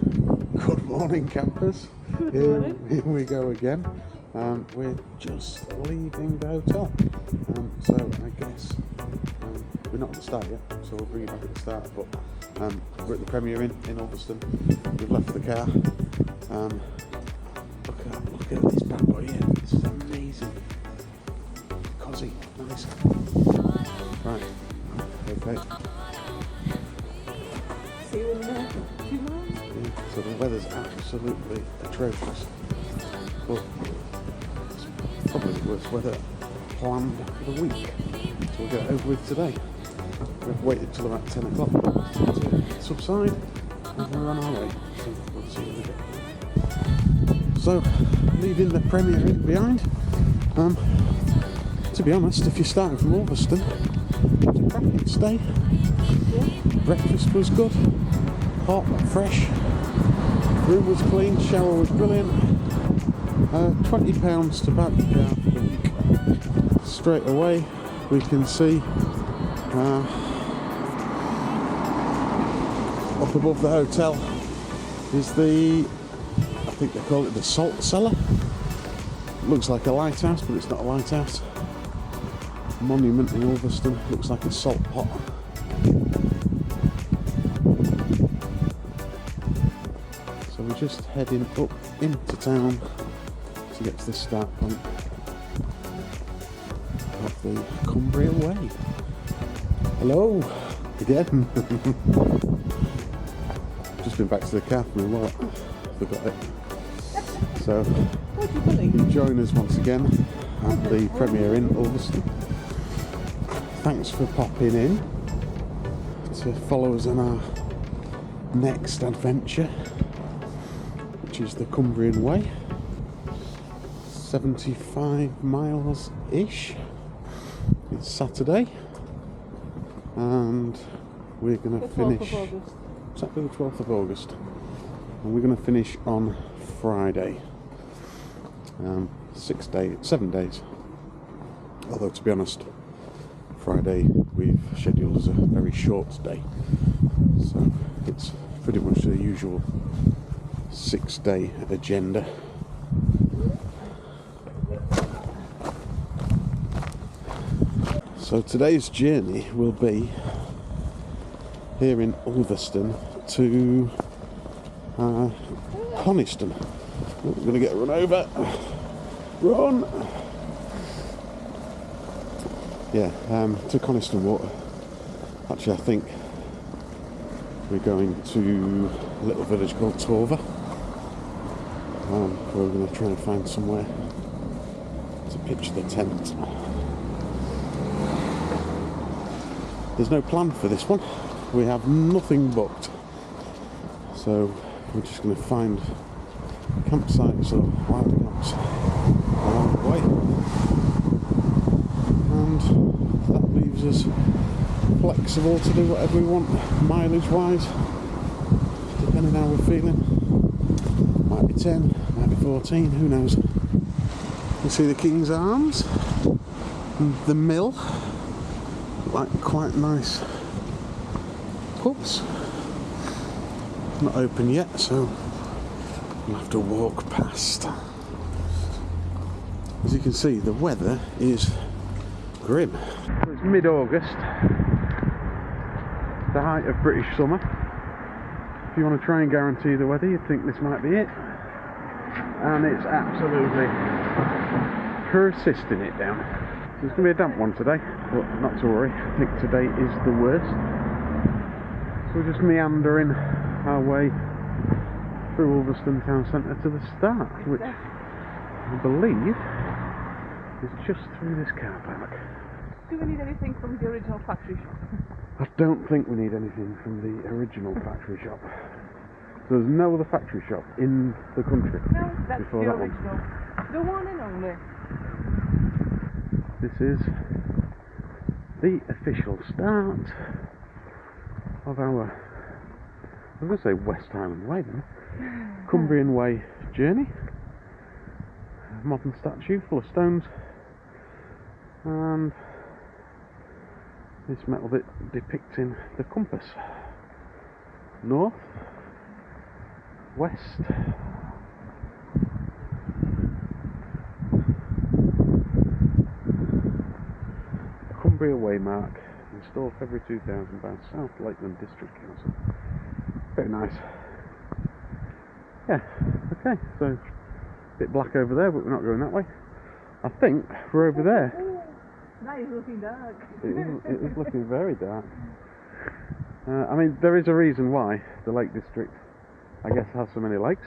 Good morning, campers. Good morning. Here we go again. We're just leaving the hotel. So I guess we're not at the start yet, so we'll bring you back at the start. But we're at the Premier Inn in Ulverston. We've left the car. Look at this bad boy here. This is amazing. Cosy, nice. Right, okay. See you in a few miles. Yeah, so the weather's absolutely atrocious. But it's probably the worst weather planned for the week. So we'll get it over with today. We've waited till about 10 o'clock to subside and we're on our way. So we'll see you in a bit. So, leaving the Premier Inn behind. To be honest, if you're starting from Ulverston, it's a cracking stay. Breakfast was good, hot, fresh, room was clean, shower was brilliant. £20 to back the car for the week. Straight away we can see up above the hotel is the, I think they call it the salt cellar. Looks like a lighthouse, but it's not a lighthouse. Monument in Ulverston, looks like a salt pot. So we're just heading up into town to get to the start point of the Cumbria Way. Hello again. Just been back to the car for my wallet. Forgot it. So you join us once again at the Premier Inn Ulverston. Thanks for popping in to follow us on our next adventure, which is the Cumbrian Way. 75 miles ish. It's Saturday and we're going to finish Saturday the 12th of August and we're going to finish on Friday. 7 days, although to be honest Friday we've scheduled as a very short day, so it's pretty much the usual 6-day agenda. So today's journey will be here in Ulverston to Coniston. We're going to get run over. Run! Yeah, to Coniston Water. Actually, I think we're going to a little village called Torver. We're going to try and find somewhere to pitch the tent. There's no plan for this one. We have nothing booked. So we're just going to find campsites or wild camps along the way. And that leaves us flexible to do whatever we want mileage wise, depending how we're feeling. Might be 10, might be 14, who knows. You see the King's Arms and the mill, like quite nice pubs. Not open yet, so we'll have to walk past. As you can see, the weather is grim. It's mid-August, the height of British summer. If you want to try and guarantee the weather, you'd think this might be it. And it's absolutely persisting it down. So it's going to be a damp one today, but not to worry. I think today is the worst. So we're just meandering our way through Ulverston town centre to the start, which I believe is just through this car park. Do we need anything from the original factory shop? I don't think we need anything from the original factory shop. There's no other factory shop in the country that's before the that original. one. The one and only. This is the official start of our, I was going to say West Highland Way then, Cumbrian Way journey. A modern statue full of stones and this metal bit depicting the compass. North west. Cumbria Way mark, installed February 2000 by South Lakeland District Council. Very nice. Yeah, okay, so a bit black over there, but we're not going that way. I think we're over there. Now it's looking dark. It is looking very dark. I mean, there is a reason why the Lake District, I guess, has so many lakes.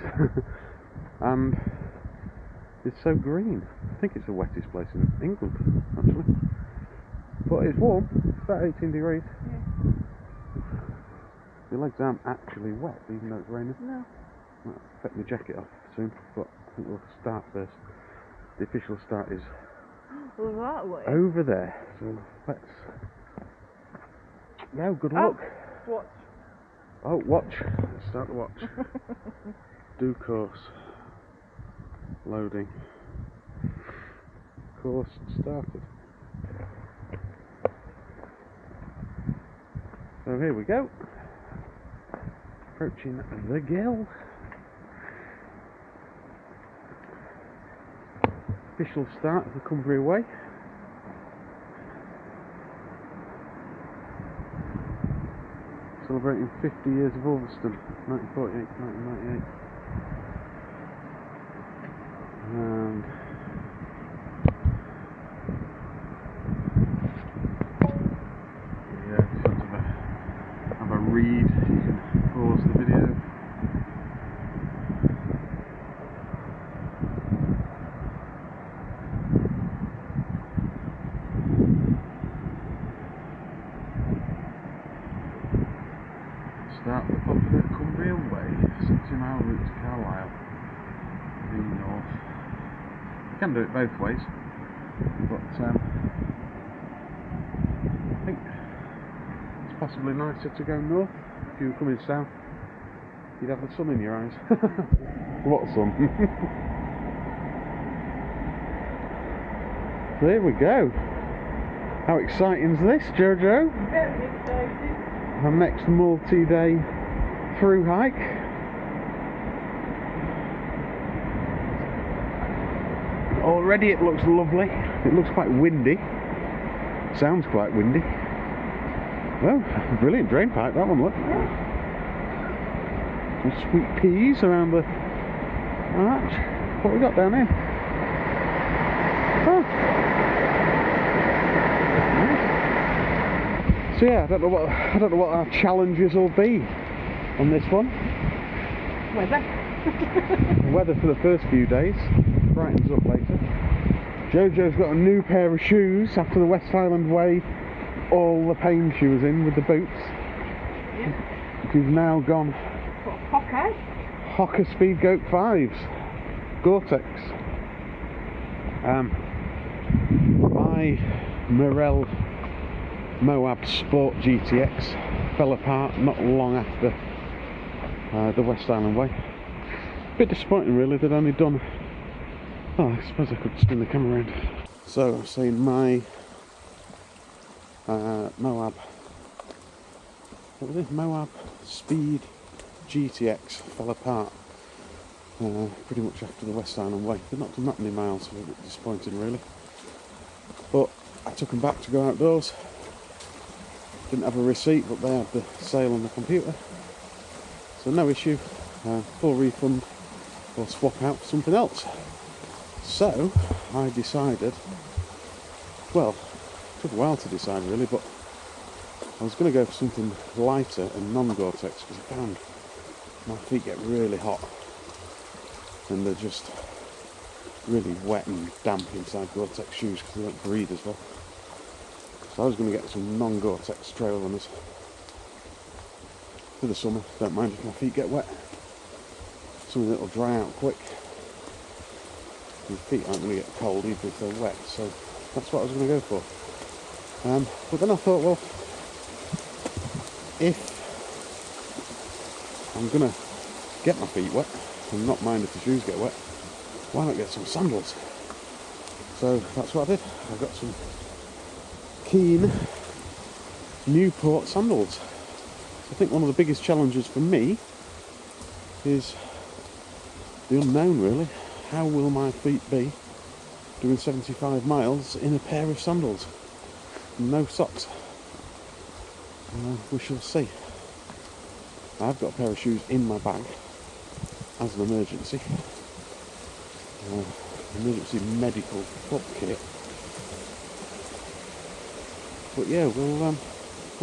And it's so green. I think it's the wettest place in England, actually. But it's warm, it's about 18 degrees. Yeah. Your legs aren't actually wet, even though it's raining. No. I'll take my jacket off soon, but I think we'll start first. The official start is That way. over there, so let's go. Good luck. Watch. Oh, watch. Let's start the watch. Do course. Loading. Course started. So here we go. Approaching the gill. Official start of the Cumbria Way. Celebrating 50 years of Ulverston, 1948 to 1998. And yeah, if you want to have a read, you can pause the video. Start the popular Cumbrian Way, 60-mile route to Carlisle, due north. You can do it both ways, but I think it's possibly nicer to go north. If you were coming south, you'd have the sun in your eyes. What sun? There we go. How exciting is this, Jojo? Very excited. Our next multi-day through hike. Already it looks lovely. It looks quite windy. Sounds quite windy. Oh, brilliant drain pipe, that one, look. Some sweet peas around the arch. What have we got down here? Oh. So yeah, I don't know what our challenges will be on this one. Weather. Weather for the first few days, brightens up later. Jojo's got a new pair of shoes after the West Highland Way, all the pain she was in with the boots. Yeah. She's now gone What, Hocker? Hocker Speed Goat 5s, Gore-Tex. My Morel Moab Sport GTX fell apart not long after the West Island Way. A bit disappointing really, they'd only done... Oh, I suppose I could spin the camera around. So I'm saying my Moab... What was it? Moab Speed GTX fell apart pretty much after the West Island Way. They've not done that many miles, so a bit disappointing really. But I took them back to go outdoors. Didn't have a receipt, but they had the sale on the computer, so no issue. Full refund or swap out for something else. So I decided, well, it took a while to decide really, but I was going to go for something lighter and non-Gore-Tex because I found my feet get really hot and they're just really wet and damp inside Gore-Tex shoes because they don't breathe as well. So I was going to get some non-Gore-Tex trail runners for the summer. Don't mind if my feet get wet. Something that will dry out quick. Your feet aren't going to get cold even if they're wet, so that's what I was going to go for. But then I thought, well, if I'm going to get my feet wet and not mind if the shoes get wet, why not get some sandals? So that's what I did. I got some Keen Newport sandals. I think one of the biggest challenges for me is the unknown really. How will my feet be doing 75 miles in a pair of sandals? No socks. We shall see. I've got a pair of shoes in my bag as an emergency. Emergency medical foot kit. But yeah, we'll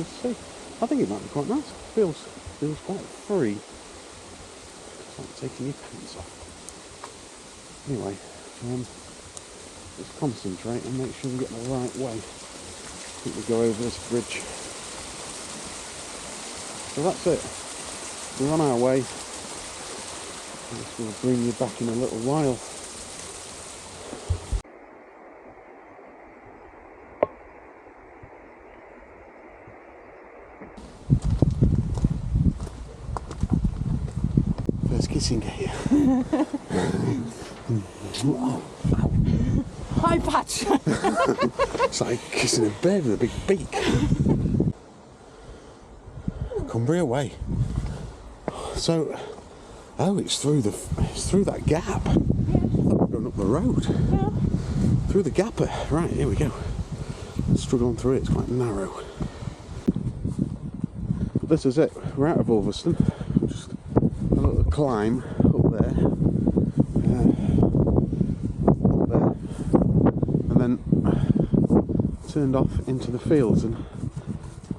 see. I think it might be quite nice. Feels quite free. It's like taking your pants off. Anyway, let's concentrate and make sure we get the right way. I think we go over this bridge. So that's it. We're on our way. This will bring you back in a little while. First kissing gate. Oh, ow. Hi, Patch. It's like kissing a bird with a big beak. Cumbria Way. So, oh, it's through that gap. Yeah. I thought we were going up the road. Yeah. Through the gapper. Right, here we go. Struggling through it. It's quite narrow. But this is it. We're out of Ulverston. Just a little climb up there. Up there. And then turned off into the fields. And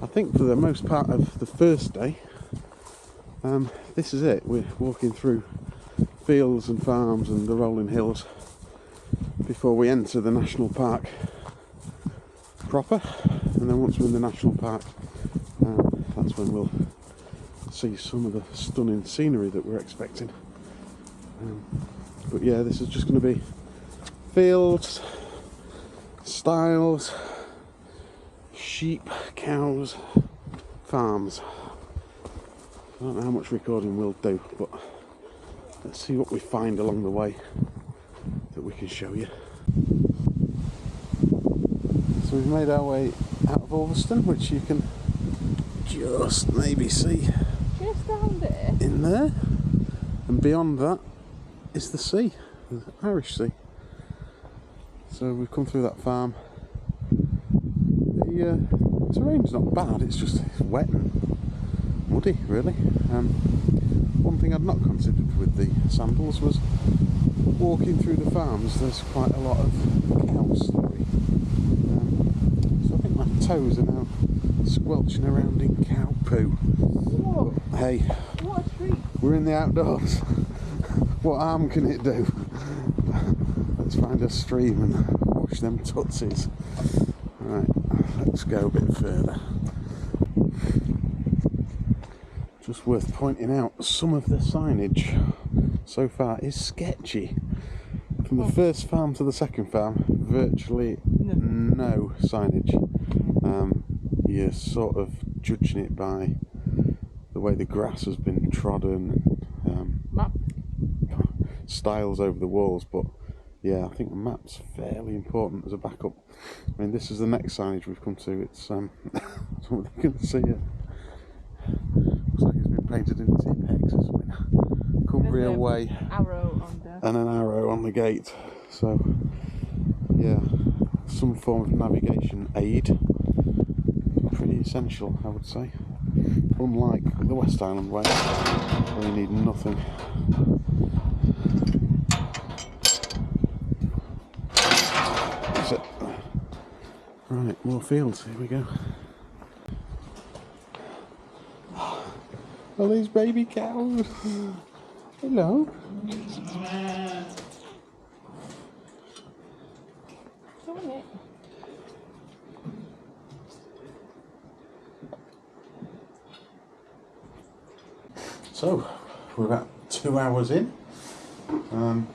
I think for the most part of the first day, this is it. We're walking through fields and farms and the rolling hills before we enter the national park proper. And then once we're in the national park, that's when we'll see some of the stunning scenery that we're expecting. But yeah, this is just going to be fields, stiles, sheep, cows, farms. I don't know how much recording we'll do, but let's see what we find along the way that we can show you. So we've made our way out of Ulverston, which you can just maybe see Just down there. in there, and beyond that is the sea, the Irish Sea. So we've come through that farm. The terrain's not bad, it's wet and muddy really. One thing I'd not considered with the sandals was walking through the farms. There's quite a lot of cow slurry, so I think my toes are now squelching around in cow poo. Whoa. But hey, What a treat. we're in the outdoors. What harm can it do? Let's find a stream and wash them tootsies. Right, let's go a bit further. Just worth pointing out, some of the signage so far is sketchy. From the first farm to the second farm, virtually no signage. You're sort of judging it by the way the grass has been trodden, Map. styles over the walls, but yeah, I think the map's fairly important as a backup. I mean, this is the next signage we've come to. It's something you can see it. Looks like it's been painted in Tipex or something. Cumbria Way. Arrow on there. And an arrow on the gate. So, yeah, some form of navigation aid. Pretty essential, I would say. Unlike the West Island Way, where you need nothing. That's it. Right, more fields, here we go. Oh, these baby cows. Hello. Doing it. So, we're about 2 hours in. About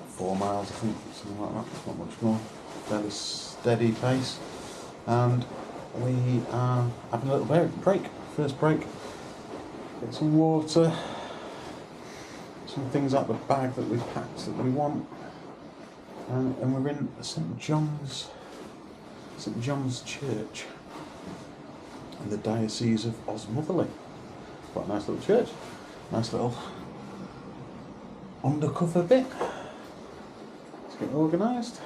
4 miles, I think, something like that. Not much more. Fairly steady pace. And we are having a little break. First break. Get some water. Some things out the bag that we've packed that we want. And we're in St John's Church in the Diocese of Osmotherley. Quite a nice little church. Nice little undercover bit. Let's get organised.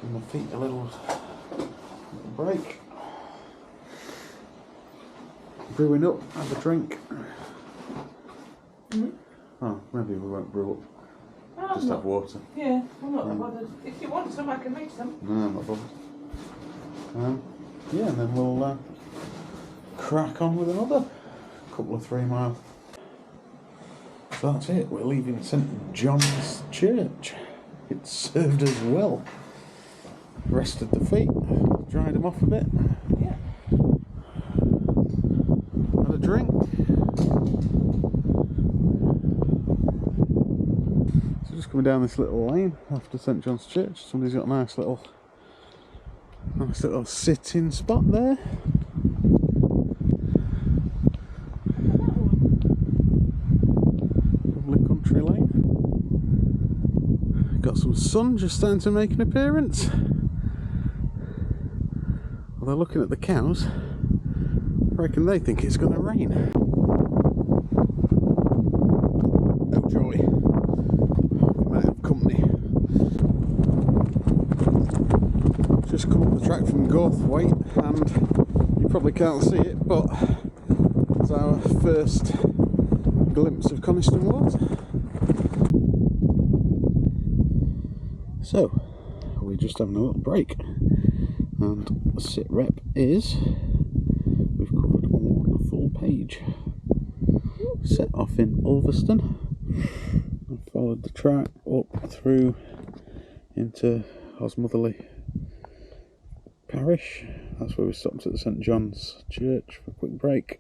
Give my feet a little break. Brewing up, have a drink. Oh, maybe we won't brew up. No, Just have water. Yeah, I'm not bothered. If you want some, I can make some. No, I'm not bothered. Yeah, and then we'll crack on with another couple of 3 miles. So that's it, we're leaving St John's Church. It served us well. Rested the feet, dried them off a bit. Yeah. Had a drink. So just coming down this little lane after St John's Church. Somebody's got a nice little sitting spot there. Lovely country lane. Got some sun just starting to make an appearance. Although looking at the cows, I reckon they think it's going to rain. Oh joy, we might have company. Just come up the track from Coniston Way, and you probably can't see it, but it's our first glimpse of Coniston Water. So, we're just having a little break, and the sit rep is we've covered one full page. Set off in Ulverston and followed the track up through into Osmotherley Parish. That's where we stopped at the St John's Church for a quick break,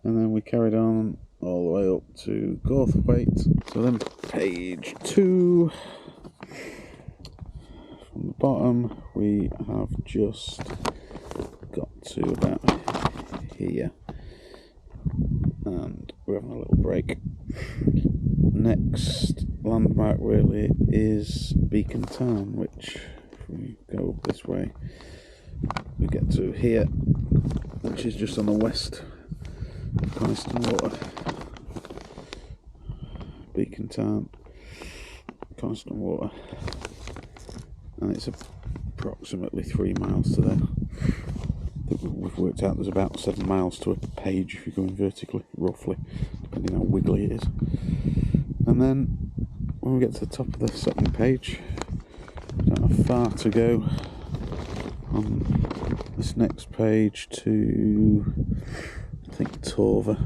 and then we carried on all the way up to Gothwaite. So then page 2. From the bottom we have just got to about here, and we're having a little break. Next landmark really is Beacon Tarn, which if we go up this way we get to here, which is just on the west of Coniston Water. Beacon Tarn, Coniston Water, and it's approximately 3 miles to there. I think we've worked out there's about 7 miles to a page if you're going vertically, roughly, depending how wiggly it is. And then when we get to the top of the second page, we don't have far to go on this next page to, I think, Torver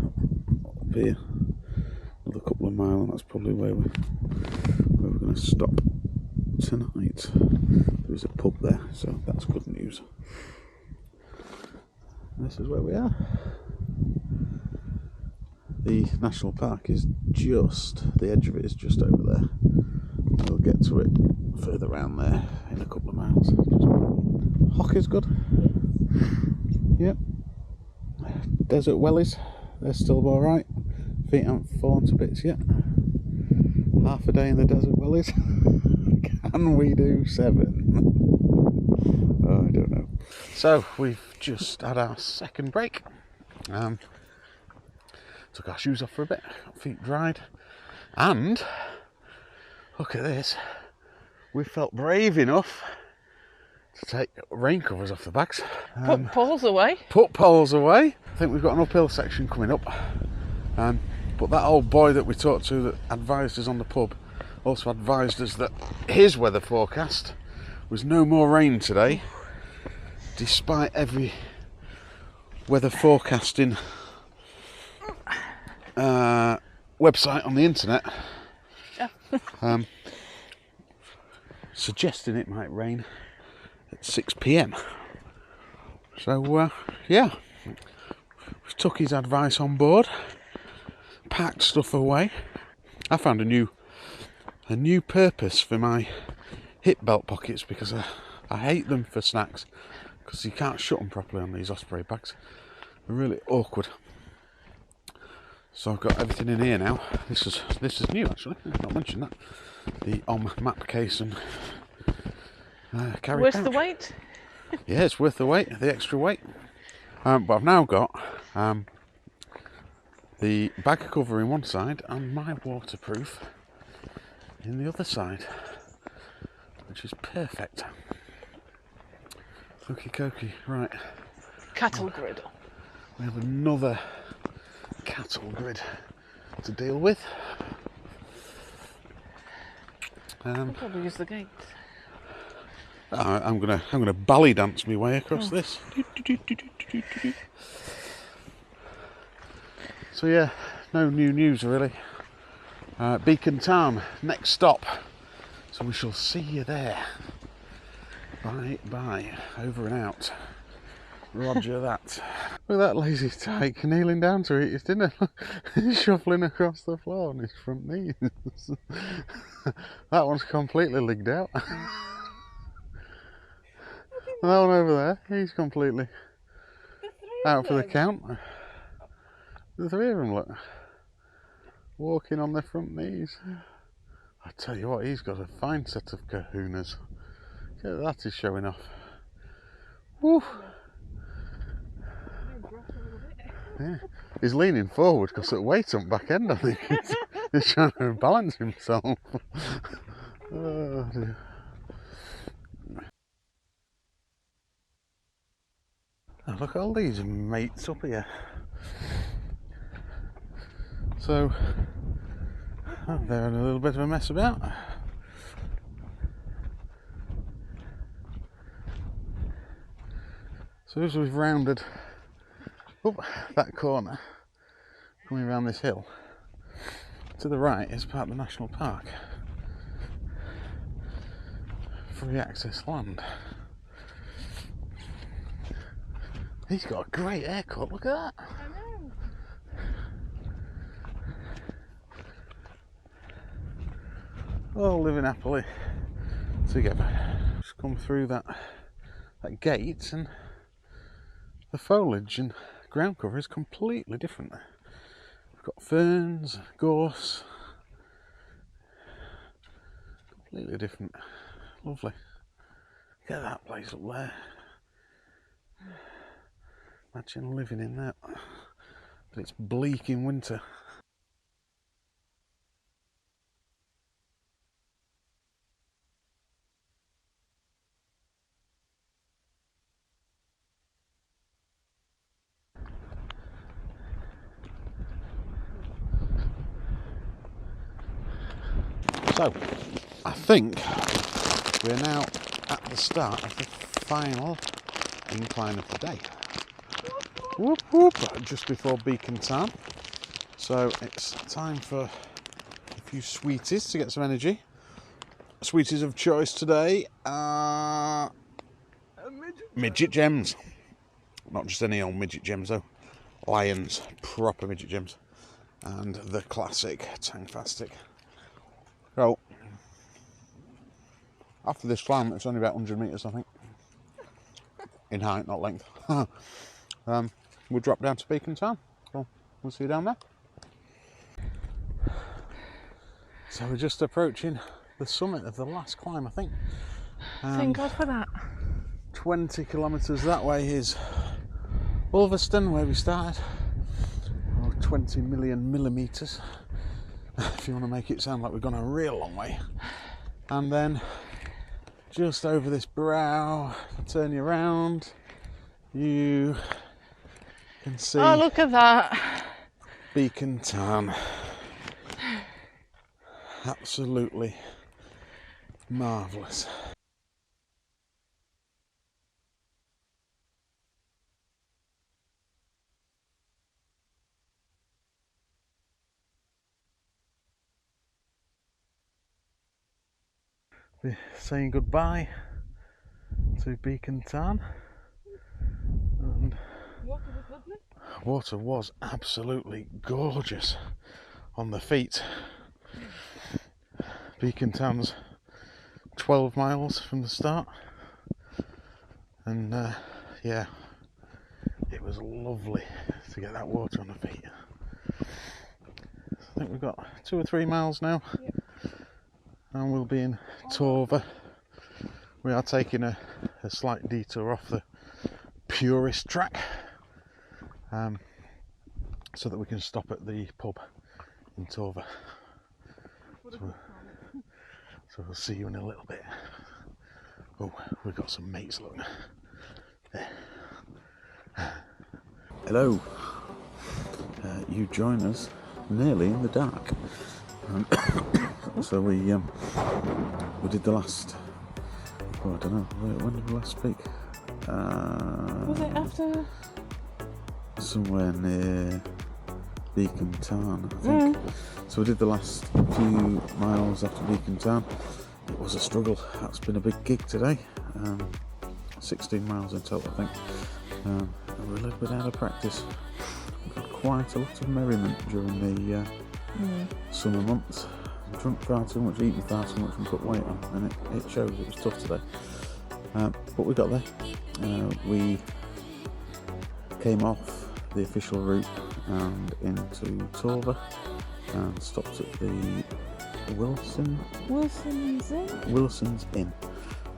up here. Another couple of miles, and that's probably where we're going to stop tonight. There's a pub there, so that's good news. This is where we are. The national park is just, the edge of it is just over there. We'll get to it further around there in a couple of miles. Hock is good. Yep. Desert wellies, they're still alright. Feet haven't fallen to bits yet. Half a day in the desert wellies. Can we do 7? Oh, I don't know. So we've just had our second break. Took our shoes off for a bit, got feet dried, and look at this. We felt brave enough to take rain covers off the bags. Put poles away. Put poles away. I think we've got an uphill section coming up. But that old boy that we talked to that advised us on the pub also advised us that his weather forecast was no more rain today, despite every weather forecasting website on the internet suggesting it might rain at 6 PM. So yeah, we took his advice on board, packed stuff away. I found a new purpose for my hip belt pockets, because I hate them for snacks because you can't shut them properly on these Osprey bags. They're really awkward. So I've got everything in here now. This is new actually. I've not mentioned that. The map case and carry Worth pouch. the wait? Yeah, it's worth the wait, the extra weight. But I've now got the bag cover in one side and my waterproof in the other side, which is perfect. Okie dokie, right. Cattle grid. We have another cattle grid to deal with. I'll probably use the gate. I'm gonna ballet dance my way across this. So yeah, no new news really. Beacon Tarn, next stop. So we shall see you there. Bye bye. Over and out. Roger that. Look at that lazy tyke kneeling down to eat his dinner. He's shuffling across the floor on his front knees. That one's completely legged out. That one over there, he's completely out for the count. The three of them, look. Walking on their front knees. I tell you what, he's got a fine set of kahunas. Look at that, he's showing off. Woo! Yeah. He's leaning forward because of weight on back end, I think. He's trying to balance himself. Oh dear. Oh, look at all these mates up here. So, they're in a little bit of a mess about. So as we've rounded up that corner, coming around this hill, to the right is part of the National Park. Free access land. He's got a great haircut, look at that. I know. All living happily together. Just come through that gate and the foliage and ground cover is completely different. We've got ferns, gorse, completely different. Lovely. Look at that place up there. Imagine living in that. But it's bleak in winter. So, I think we're now at the start of the final incline of the day. Whoop whoop, just before Beacon Tarn. So it's time for a few sweeties to get some energy. Sweeties of choice today are midget gems. Not just any old midget gems though. Lions, proper midget gems. And the classic Tangfastic. So, after this climb, it's only about 100 metres, I think. In height, not length. We'll drop down to Beacon Tarn. So, we'll see you down there. So we're just approaching the summit of the last climb, I think. Thank God for that. 20 kilometres that way is Ulverston, where we started. Or 20 million millimetres, if you want to make it sound like we've gone a real long way. And then just over this brow, turn you around, you can see. Oh, look at that. Beacon Tarn. Absolutely marvellous. We're saying goodbye to Beacon Tarn. And Water was lovely. water was absolutely gorgeous on the feet. Beacon Tarn's 12 miles from the start, and yeah, it was lovely to get that water on the feet. I think we've got 2 or 3 miles now. Yep. And we'll be in Torver. We are taking a slight detour off the purist track, so that we can stop at the pub in Torver. So So we'll see you in a little bit. Oh, we've got some mates, look. There. Hello. You join us nearly in the dark. So we did the last. Oh, I don't know. When did we last speak? Was it after? Somewhere near Beacon Tarn, I think. So we did the last few miles after Beacon Tarn. It was a struggle. That's been a big gig today. 16 miles in total, I think. And we're a little bit out of practice. We've had quite a lot of merriment during the summer months. Drunk far too much, eaten far too much and put weight on, and it shows. It was tough today. But we got there. We came off the official route and into Torver and stopped at the Wilson's Inn? Wilson's Inn.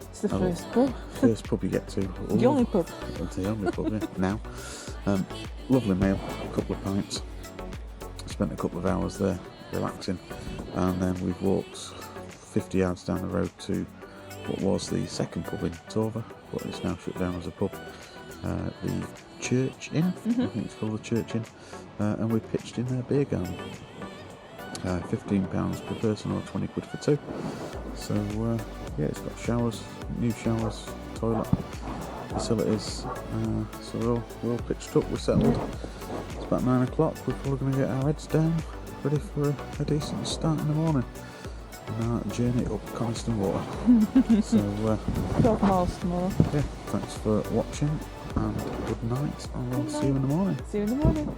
It's the first pub. First pub you get to. The only pub. The only pub, yeah, now. Lovely meal, a couple of pints. Spent a couple of hours there relaxing, and then we've walked 50 yards down the road to what was the second pub in Torver, but it's now shut down as a pub. The Church Inn, I think it's called the Church Inn, and we pitched in their beer garden. £15 per person or 20 quid for two. So yeah, it's got showers, new showers, toilet facilities. So we're all pitched up, we're settled. It's about 9 o'clock. We're probably going to get our heads down, ready for a decent start in the morning on our journey up Coniston Water. So 12 miles tomorrow. yeah, thanks for watching and good night, and we'll see you in the morning. See you in the morning.